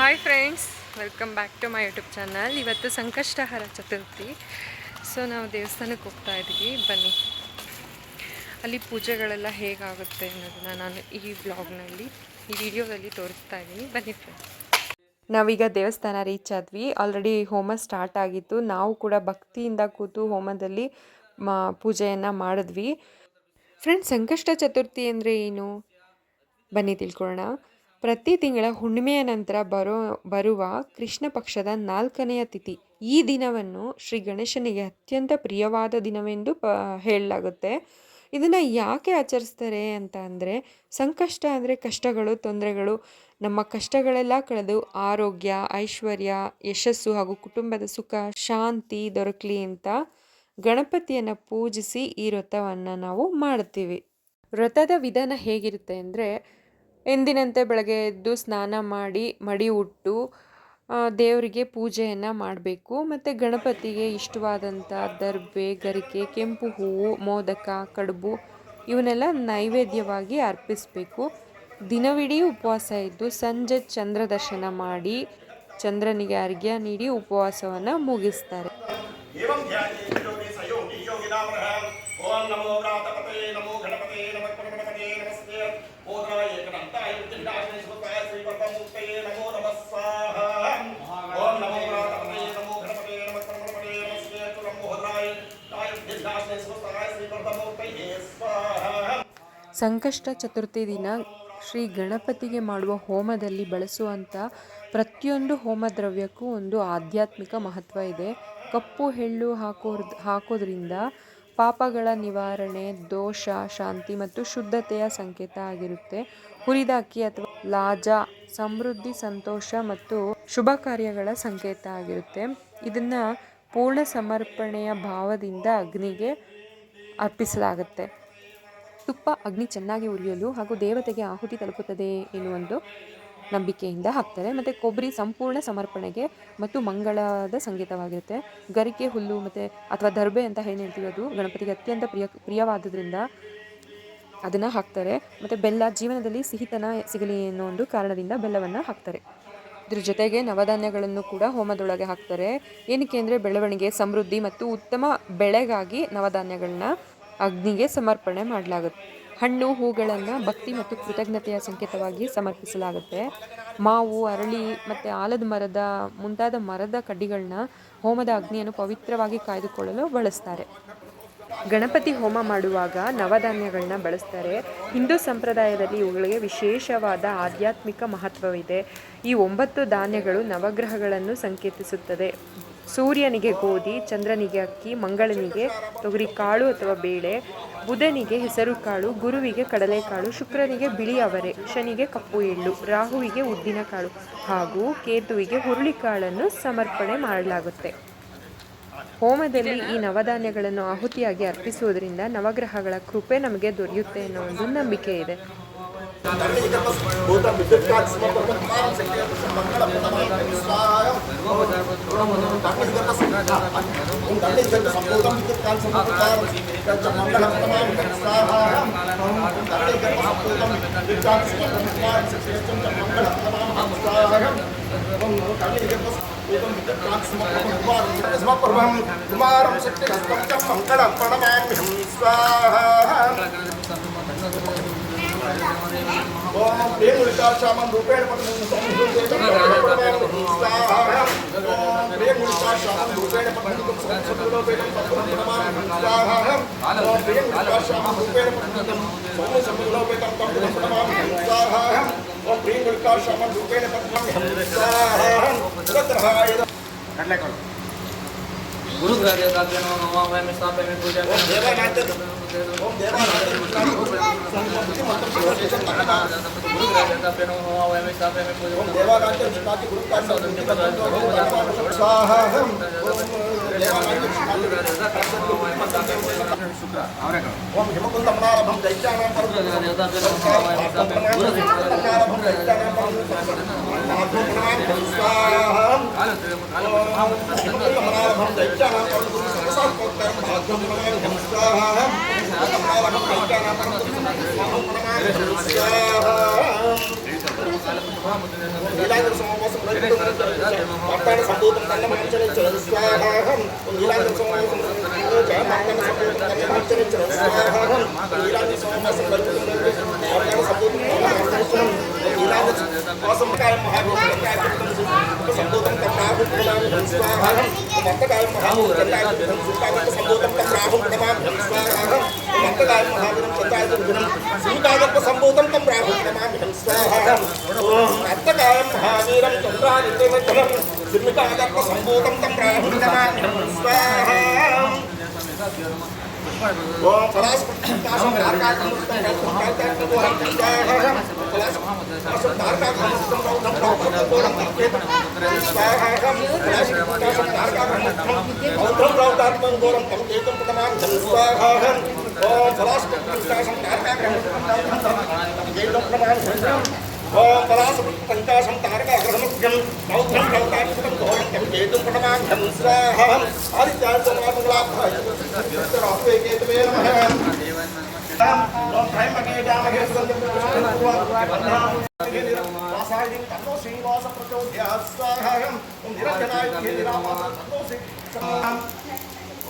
Hi friends, welcome back to my YouTube channel. ಇವತ್ತು Sankashtahara Chaturthi. So ನಾವು ದೇವಸ್ಥಾನಕ್ಕೆ ಹೋಗ್ತಾ ಇದ್ದೀವಿ. ಬನ್ನಿ, ಅಲ್ಲಿ ಪೂಜೆಗಳೆಲ್ಲ ಹೇಗಾಗುತ್ತೆ ಅನ್ನೋದನ್ನು ನಾನು ಈ ವ್ಲಾಗ್ನಲ್ಲಿ, ಈ ವಿಡಿಯೋದಲ್ಲಿ ತೋರಿಸ್ತಾ ಇದ್ದೀನಿ. ಬನ್ನಿ ಫ್ರೆಂಡ್ಸ್. ನಾವೀಗ ದೇವಸ್ಥಾನ ರೀಚ್ ಆದ್ವಿ. ಆಲ್ರೆಡಿ ಹೋಮ ಸ್ಟಾರ್ಟ್ ಆಗಿತ್ತು. ನಾವು ಕೂಡ ಭಕ್ತಿಯಿಂದ ಕೂತು ಹೋಮದಲ್ಲಿ ಪೂಜೆಯನ್ನು ಮಾಡಿದ್ವಿ. ಫ್ರೆಂಡ್ಸ್, ಸಂಕಷ್ಟ ಚತುರ್ಥಿ ಅಂದರೆ ಏನು? ಬನ್ನಿ ತಿಳ್ಕೊಳ್ಳೋಣ. ಪ್ರತಿ ತಿಂಗಳ ಹುಣ್ಣಿಮೆಯ ನಂತರ ಬರುವ ಕೃಷ್ಣ ಪಕ್ಷದ 4ನೆಯ ತಿಥಿ. ಈ ದಿನವನ್ನು ಶ್ರೀ ಗಣೇಶನಿಗೆ ಅತ್ಯಂತ ಪ್ರಿಯವಾದ ದಿನವೆಂದು ಹೇಳಲಾಗುತ್ತೆ. ಇದನ್ನು ಯಾಕೆ ಆಚರಿಸ್ತಾರೆ ಅಂತ ಅಂದರೆ, ಸಂಕಷ್ಟ ಅಂದರೆ ಕಷ್ಟಗಳು, ತೊಂದರೆಗಳು, ನಮ್ಮ ಕಷ್ಟಗಳೆಲ್ಲ ಕಳೆದು ಆರೋಗ್ಯ, ಐಶ್ವರ್ಯ, ಯಶಸ್ಸು ಹಾಗೂ ಕುಟುಂಬದ ಸುಖ, ಶಾಂತಿ ದೊರಕಲಿ ಅಂತ ಗಣಪತಿಯನ್ನು ಪೂಜಿಸಿ ಈ ವ್ರತವನ್ನು ನಾವು ಮಾಡ್ತೀವಿ. ವ್ರತದ ವಿಧಾನ ಹೇಗಿರುತ್ತೆ ಅಂದರೆ, ಎಂದಿನಂತೆ ಬೆಳಗ್ಗೆ ಎದ್ದು ಸ್ನಾನ ಮಾಡಿ ಮಡಿ ಉಟ್ಟು ದೇವರಿಗೆ ಪೂಜೆಯನ್ನು ಮಾಡಬೇಕು. ಮತ್ತು ಗಣಪತಿಗೆ ಇಷ್ಟವಾದಂಥ ದರ್ಬೆ, ಗರಿಕೆ, ಕೆಂಪು ಹೂವು, ಮೋದಕ, ಕಡುಬು ಇವನ್ನೆಲ್ಲ ನೈವೇದ್ಯವಾಗಿ ಅರ್ಪಿಸಬೇಕು. ದಿನವಿಡೀ ಉಪವಾಸ ಇದ್ದು ಸಂಜೆ ಚಂದ್ರ ದರ್ಶನ ಮಾಡಿ ಚಂದ್ರನಿಗೆ ಅರ್ಘ್ಯ ನೀಡಿ ಉಪವಾಸವನ್ನು ಮುಗಿಸ್ತಾರೆ. ಸಂಕಷ್ಟ ಚತುರ್ಥಿ ದಿನ ಶ್ರೀ ಗಣಪತಿಗೆ ಮಾಡುವ ಹೋಮದಲ್ಲಿ ಬಳಸುವಂಥ ಪ್ರತಿಯೊಂದು ಹೋಮ ದ್ರವ್ಯಕ್ಕೂ ಒಂದು ಆಧ್ಯಾತ್ಮಿಕ ಮಹತ್ವ ಇದೆ. ಕಪ್ಪು ಎಳ್ಳು ಹಾಕೋದ್ರಿಂದ ಪಾಪಗಳ ನಿವಾರಣೆ, ದೋಷ ಶಾಂತಿ ಮತ್ತು ಶುದ್ಧತೆಯ ಸಂಕೇತ ಆಗಿರುತ್ತೆ. ಹುರಿದ ಅಕ್ಕಿ ಅಥವಾ ಲಾಜ ಸಮೃದ್ಧಿ, ಸಂತೋಷ ಮತ್ತು ಶುಭ ಕಾರ್ಯಗಳ ಸಂಕೇತ ಆಗಿರುತ್ತೆ. ಇದನ್ನು ಪೂರ್ಣ ಸಮರ್ಪಣೆಯ ಭಾವದಿಂದ ಅಗ್ನಿಗೆ ಅರ್ಪಿಸಲಾಗುತ್ತೆ. ತುಪ್ಪ ಅಗ್ನಿ ಚೆನ್ನಾಗಿ ಉರಿಯಲು ಹಾಗೂ ದೇವತೆಗೆ ಆಹುತಿ ತಲುಪುತ್ತದೆ ಎನ್ನುವೊಂದು ನಂಬಿಕೆಯಿಂದ ಹಾಕ್ತಾರೆ. ಮತ್ತು ಕೊಬ್ಬರಿ ಸಂಪೂರ್ಣ ಸಮರ್ಪಣೆಗೆ ಮತ್ತು ಮಂಗಳದ ಸಂಕೇತವಾಗಿರುತ್ತೆ. ಗರಿಕೆ ಹುಲ್ಲು ಮತ್ತು ಅಥವಾ ದರ್ಬೆ ಅಂತ ಏನು ಹೇಳ್ತೀವಿ, ಅದು ಗಣಪತಿಗೆ ಅತ್ಯಂತ ಪ್ರಿಯವಾದದ್ರಿಂದ ಅದನ್ನು ಹಾಕ್ತಾರೆ. ಮತ್ತು ಬೆಲ್ಲ, ಜೀವನದಲ್ಲಿ ಸಿಹಿತನ ಸಿಗಲಿ ಅನ್ನೋ ಒಂದು ಕಾರಣದಿಂದ ಬೆಲ್ಲವನ್ನು ಹಾಕ್ತಾರೆ. ಇದ್ರ ಜೊತೆಗೆ ನವಧಾನ್ಯಗಳನ್ನು ಕೂಡ ಹೋಮದೊಳಗೆ ಹಾಕ್ತಾರೆ. ಏನಕ್ಕೆ ಅಂದರೆ, ಬೆಳವಣಿಗೆ, ಸಮೃದ್ಧಿ ಮತ್ತು ಉತ್ತಮ ಬೆಳೆಗಾಗಿ ನವಧಾನ್ಯಗಳನ್ನ ಅಗ್ನಿಗೆ ಸಮರ್ಪಣೆ ಮಾಡಲಾಗುತ್ತೆ. ಹಣ್ಣು, ಹೂಗಳನ್ನು ಭಕ್ತಿ ಮತ್ತು ಕೃತಜ್ಞತೆಯ ಸಂಕೇತವಾಗಿ ಸಮರ್ಪಿಸಲಾಗುತ್ತೆ. ಮಾವು, ಅರಳಿ ಮತ್ತು ಆಲದ ಮರದ ಮುಂತಾದ ಮರದ ಕಡ್ಡಿಗಳನ್ನ ಹೋಮದ ಅಗ್ನಿಯನ್ನು ಪವಿತ್ರವಾಗಿ ಕಾಯ್ದುಕೊಳ್ಳಲು ಬಳಸ್ತಾರೆ. ಗಣಪತಿ ಹೋಮ ಮಾಡುವಾಗ ನವಧಾನ್ಯಗಳನ್ನ ಬಳಸ್ತಾರೆ. ಹಿಂದೂ ಸಂಪ್ರದಾಯದಲ್ಲಿ ಇವುಗಳಿಗೆ ವಿಶೇಷವಾದ ಆಧ್ಯಾತ್ಮಿಕ ಮಹತ್ವವಿದೆ. ಈ 9 ಧಾನ್ಯಗಳು ನವಗ್ರಹಗಳನ್ನು ಸಂಕೇತಿಸುತ್ತದೆ. ಸೂರ್ಯನಿಗೆ ಗೋಧಿ, ಚಂದ್ರನಿಗೆ ಅಕ್ಕಿ, ಮಂಗಳನಿಗೆ ತೊಗರಿ ಕಾಳು ಅಥವಾ ಬೇಳೆ, ಬುಧನಿಗೆ ಹೆಸರು ಕಾಳು, ಗುರುವಿಗೆ ಕಡಲೆಕಾಳು, ಶುಕ್ರನಿಗೆ ಬಿಳಿ ಅವರೆ, ಶನಿಗೆ ಕಪ್ಪು ಎಳ್ಳು, ರಾಹುವಿಗೆ ಉದ್ದಿನ ಕಾಳು ಹಾಗೂ ಕೇತುವಿಗೆ ಹುರುಳಿಕಾಳನ್ನು ಸಮರ್ಪಣೆ ಮಾಡಲಾಗುತ್ತೆ. ಹೋಮದಲ್ಲಿ ಈ ನವಧಾನ್ಯಗಳನ್ನು ಆಹುತಿಯಾಗಿ ಅರ್ಪಿಸುವುದರಿಂದ ನವಗ್ರಹಗಳ ಕೃಪೆ ನಮಗೆ ದೊರೆಯುತ್ತೆ ಅನ್ನೋ ಒಂದು ನಂಬಿಕೆ ಇದೆ. ओम प्रेम विकासामन रूपेण पद्मं स्वाहा ओम प्रेम विकासामन रूपेण पद्मं संस्कृतोपेण पद्मं स्वाहा ओम प्रेम विकासामन रूपेण पद्मं संस्कृतोपेण पद्मं स्वाहा ओम प्रेम विकासामन रूपेण पद्मं स्वाहा सत्रहाय कटलेकल गुरु ग्रहदेवताभ्यो नमः वयं स्थापयामि पूजा ओम देवानाथ ओम देवानाथ गुरु ग्रहदेवताभ्यो नमः वयं स्थापयामि पूजा ओम देवानाथ जिपाति गुरु का स्वाहा ओम देवानाथ शुक्र ओम हिमकुंड मनारभं दैत्यानां परम देवताभ्यो नमः वयं स्थापयामि गुरु मनारभं दैत्यानां परम स्वाहा ओम हिमकुंड मनारभं दैत्यानां ನೀಲಾಂದ್ರ ಸಮಾವಾಸಂ ಭಕ್ತಾನ ಸಂಭೂತಂ ತನ್ನ ಮಾಂಚನೇಶ್ವರ ಸ್ವಾಹಾಹಂ ನೀಲಾಂದ್ರ ಸಮಾವಾಸಂ ಭಕ್ತಾನ ಸಂಭೂತಂ ತನ್ನ ಮಾಂಚನೇಶ್ವರ ಸ್ವಾಹಾಹಂ ನೀಲಾಂದ್ರ ಸಮಾವಾಸಂ ಭಕ್ತಾನ ಸಂಭೂತಂ ತನ್ನ ಮಾಂಚನೇಶ್ವರಂ ನೀಲಾಂದ್ರ ಸಮಾವಾಸಂ ಸಂಭೂತಂ ತನ್ನಾಹುಂ ಸ್ವಾಹಾಹಂ ಮಂತಕಾಯ ಮಹಾಭೂತಂ ಸಂಭೂತಂ ತನ್ನಾಹುಂ ಸ್ವಾಹಾಹಂ ಮಂತಕಾಯ ಮಹಾವೀರಂ ಚಂದಾಯುಧಂ ಸಿಂಹಾಗರ್ಭ ಸಂಭೂತಂ ತಂ ರಾಹುಂ ನಮಾಮಿಹಂ ಸ್ವಾಹಾಹಂ ಓಂ ಅರ್ಥಕಾಯಂ ಮಹಾವೀರಂ ಚಂದ್ರಾದಿತ್ಯಮಂತರಂ ಸಿಂಹಾಗರ್ಭ ಸಂಭೂತಂ ತಂ ರಾಹುಂ ನಮಾಮಿಹಂ ಸ್ವಾಹಾಹಂ ಓಂ ಫಲಾಸ್ಪೃತಾಸಂ ಧಾರಕಾಕಂ ಸ್ವಾಹಾಹಂ ಫಲಾಸ್ಪೃತಾಸಂ ಧಾರಕಾಕಂ ಸ್ವಾಹಾಹಂ ಫಲಾಸ್ಪೃತಾಸಂ ಧಾರಕಾಕಂ ಔಧಂ ರೌದಾತ್ಮಂ ಘೋರಂ ತಂ ಏಕಂ ಪ್ರಮಾಣಂ ಸ್ವಾಹಾಹಂ ಓಂ ಫಲಾಸ್ಪೃತಾಸಂ ಧಾರಕಾಕಂ ಏಕಂ ಪ್ರಮಾಣಂ ಓಂ ಫಲಾಸ್ಪೃತಾಸಂ ಧಾರಕಾಕಂ ಔಧಂ ರೌದಾತ್ಮಂ ಘೋರಂ ತಂ ಏಕಂ ಪ್ರಮಾಣಂ ಸ್ವಾಹಾಹಂ ಆದಿತ್ಯಾಯ ಸಮಾಪಂಗಲಾಭಾಯ ರಾಹುಕೇತವೇ ನಮಃ ಓಂ ತ್ರಯಂಬಕೇ ಜಾಮಹೇ ವಾಸಾಯಿಂ ತನ್ನೋ ಶ್ರೀನಿವಾಸ ಪ್ರಚೋದಯಾತ್ ಸ್ವಾಹಾಹಂ ಓಂ ನಿರಂಜನಾಯ ನಿರಾಮಾಸ ತನ್ನೋ ಶ್ರೀ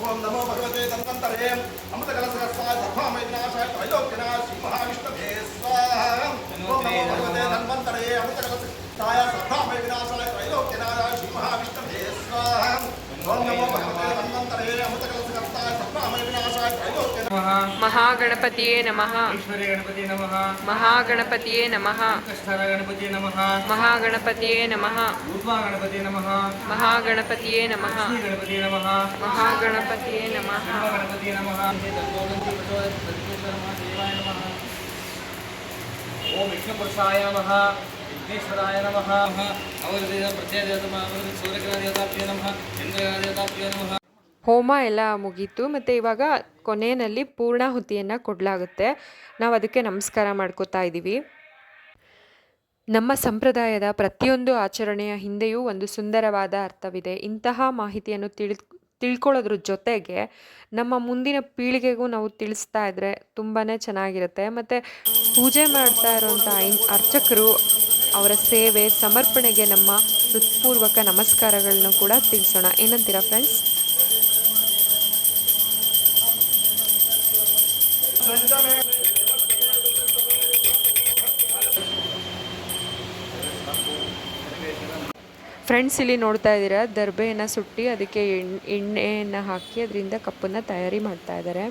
ಓಂ ನಮೋ ಭಗವತೆ ಧನ್ವಂತರೇ ಅಮೃತಕಲಶರಸ್ತಾಯ ಸರ್ವಾಮಯ ವಿನಾಶಾಯ ತ್ರೈಲೋಕ್ಯನಾಯ ಶ್ರೀ ಮಹಾವಿಷ್ಣುವೇ ಸ್ವಾಹಾಹಂ ಓಂ ನಮೋ ಭಗವತೆ ಧನ್ವಂತರೇ ಅಮೃತಕಲಶರಸ್ತಾಯ ಸರ್ವಾಮಯ ವಿನಾಶಾಯ ತ್ರೈಲೋಕ್ಯನಾಯ ಶ್ರೀ ಮಹಾವಿಷ್ಣುವೇ ಸ್ವಾಹಾಹಂ ಓಂ ನಮೋ ಭಗವತೆ ಧನ್ವಂತರೇ ಅಮೃತಕಲಶರಸ್ತಾಯ ಸರ್ವಾಮಯ ವಿನಾಶಾಯ ತ್ರೈಲೋಕ್ಯನಾಯ ಮಹಾಗಣಪತಿಯೇ ನಮಃ. ಈಶ್ವರೇ ಗಣಪತಿ ನಮಃ. ಮಹಾಗಣಪತಿಯೇ ನಮಃ. ಸಂಕಷ್ಟಹರ ಗಣಪತಿ ನಮಃ. ಮಹಾಗಣಪತಿಯೇ ನಮಃ. ರೂಪ ಗಣಪತಿ ನಮಃ. ಮಹಾಗಣಪತಿಯೇ ನಮಃ. ಲಕ್ಷ್ಮೀ ಗಣಪತಿ ನಮಃ. ಮಹಾಗಣಪತಿಯೇ ನಮಃ. ಗಣಪ ಗಣಪತಿ ನಮಃ. ಓಂ ವಿಷ್ಣುಪುರುಷಾಯ ನಮಃ. ವಿಘ್ನೇಶ್ವರಾಯ ನಮಃ. ಅವರದೇವ ಪ್ರತ್ಯೇಕ ಸೂರ್ಯಗ್ರಹ ದೇವತಾಭ್ಯೋ ನಮಃ. ಚಂದ್ರಗ್ರಹ ದೇವತಾಭ್ಯೋ ನಮಃ. ಹೋಮ ಎಲ್ಲ ಮುಗೀತು ಮತ್ತು ಇವಾಗ ಕೊನೆಯಲ್ಲಿ ಪೂರ್ಣಾಹುತಿಯನ್ನು ಕೊಡಲಾಗುತ್ತೆ. ನಾವು ಅದಕ್ಕೆ ನಮಸ್ಕಾರ ಮಾಡ್ಕೋತಾ ಇದ್ದೀವಿ. ನಮ್ಮ ಸಂಪ್ರದಾಯದ ಪ್ರತಿಯೊಂದು ಆಚರಣೆಯ ಹಿಂದೆಯೂ ಒಂದು ಸುಂದರವಾದ ಅರ್ಥವಿದೆ. ಇಂತಹ ಮಾಹಿತಿಯನ್ನು ತಿಳ್ಕೊಳ್ಳೋದ್ರ ಜೊತೆಗೆ ನಮ್ಮ ಮುಂದಿನ ಪೀಳಿಗೆಗೂ ನಾವು ತಿಳಿಸ್ತಾ ಇದ್ದರೆ ತುಂಬಾ ಚೆನ್ನಾಗಿರುತ್ತೆ. ಮತ್ತು ಪೂಜೆ ಮಾಡ್ತಾ ಇರೋಂಥ ಅರ್ಚಕರು ಅವರ ಸೇವೆ ಸಮರ್ಪಣೆಗೆ ನಮ್ಮ ಹೃತ್ಪೂರ್ವಕ ನಮಸ್ಕಾರಗಳನ್ನು ಕೂಡ ತಿಳಿಸೋಣ. ಏನಂತೀರಾ ಫ್ರೆಂಡ್ಸ್? ಫ್ರೆಂಡ್ಸ್, ಇಲ್ಲಿ ನೋಡ್ತಾ ಇದ್ದೀರಾ ದರ್ಬೆಯನ್ನು ಸುಟ್ಟಿ ಅದಕ್ಕೆ ಎಣ್ಣೆಯನ್ನು ಹಾಕಿ ಅದರಿಂದ ಕಪ್ಪನ್ನು ತಯಾರಿ ಮಾಡ್ತಾ ಇದ್ದಾರೆ.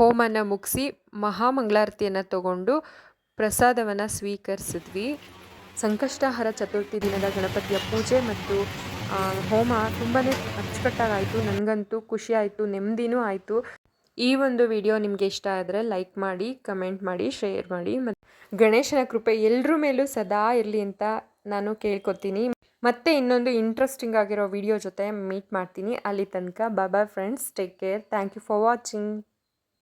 ಹೋಮನ ಮುಗಿಸಿ ಮಹಾಮಂಗಳಾರತಿಯನ್ನು ತಗೊಂಡು ಪ್ರಸಾದವನ್ನು ಸ್ವೀಕರಿಸಿದ್ವಿ. ಸಂಕಷ್ಟಹರ ಚತುರ್ಥಿ ದಿನದ ಗಣಪತಿಯ ಪೂಜೆ ಮತ್ತು ಹೋಮ ತುಂಬಾ ಅಚ್ಚುಕಟ್ಟಾಗಾಯಿತು. ನನಗಂತೂ ಖುಷಿ ಆಯಿತು, ನೆಮ್ಮದಿನೂ ಆಯಿತು. ಈ ಒಂದು ವಿಡಿಯೋ ನಿಮಗೆ ಇಷ್ಟ ಆದರೆ ಲೈಕ್ ಮಾಡಿ, ಕಮೆಂಟ್ ಮಾಡಿ, ಶೇರ್ ಮಾಡಿ. ಮತ್ತು ಗಣೇಶನ ಕೃಪೆ ಎಲ್ಲರ ಮೇಲೂ ಸದಾ ಇರಲಿ ಅಂತ ನಾನು ಕೇಳ್ಕೊತೀನಿ. ಮತ್ತೆ ಇನ್ನೊಂದು ಇಂಟ್ರೆಸ್ಟಿಂಗ್ ಆಗಿರೋ ವಿಡಿಯೋ ಜೊತೆ ಮೀಟ್ ಮಾಡ್ತೀನಿ. ಅಲ್ಲಿ ತನಕ bye friends, take care. Thank you for watching.